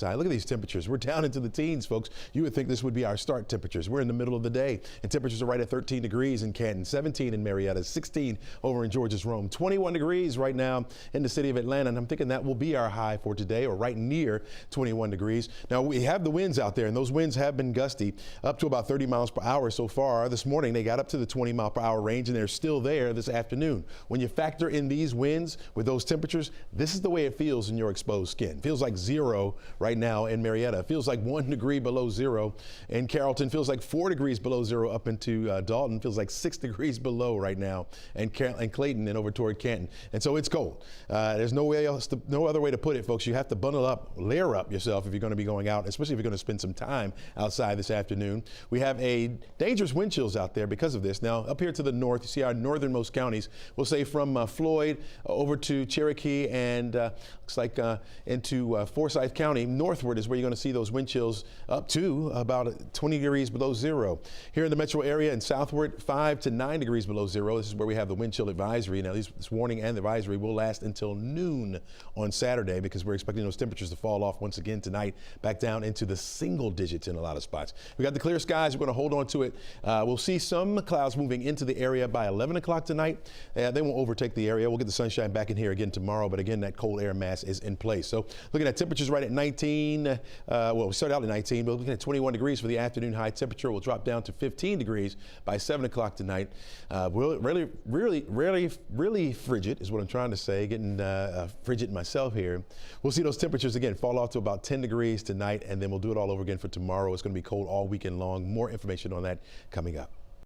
Look at these temperatures. We're down into the teens, folks. You would think this would be our start temperatures. We're in the middle of the day, and temperatures are right at 13 degrees in Canton, 17 in Marietta, 16 over in Georgia's Rome, 21 degrees right now in the city of Atlanta, and I'm thinking that will be our high for today, or right near 21 degrees. Now, we have the winds out there, and those winds have been gusty, up to about 30 miles per hour so far. This morning, they got up to the 20 mile per hour range, and they're still there this afternoon. When you factor in these winds with those temperatures, this is the way it feels in your exposed skin. It feels like 0 right now in Marietta. It feels like 1 degree below 0 in Carrollton. Feels like 4 degrees below 0 up into Dalton. Feels like 6 degrees below right now and Clayton and over toward Canton. And so it's cold. There's no other way to put it, folks. You have to bundle up, layer up yourself if you're going to be going out, especially if you're going to spend some time outside this afternoon. We have a dangerous wind chills out there because of this. Now, up here to the north, you see our northernmost counties. We'll say from Floyd over to Cherokee and looks like into Forsyth County. Northward is where you're going to see those wind chills up to about 20 degrees below 0. Here in the metro area and southward, 5 to 9 degrees below 0. This is where we have the wind chill advisory. Now, this warning and the advisory will last until noon on Saturday because we're expecting those temperatures to fall off once again tonight, back down into the single digits in a lot of spots. We got the clear skies. We're going to hold on to it. We'll see some clouds moving into the area by 11 o'clock tonight. They won't overtake the area. We'll get the sunshine back in here again tomorrow, but again, that cold air mass is in place. So looking at temperatures right at 19. Well, we started out at 19, but looking at 21 degrees for the afternoon high temperature. Will drop down to 15 degrees by 7 o'clock tonight. Really frigid is what I'm trying to say. Getting frigid myself here. We'll see those temperatures again fall off to about 10 degrees tonight, and then we'll do it all over again for tomorrow. It's going to be cold all weekend long. More information on that coming up.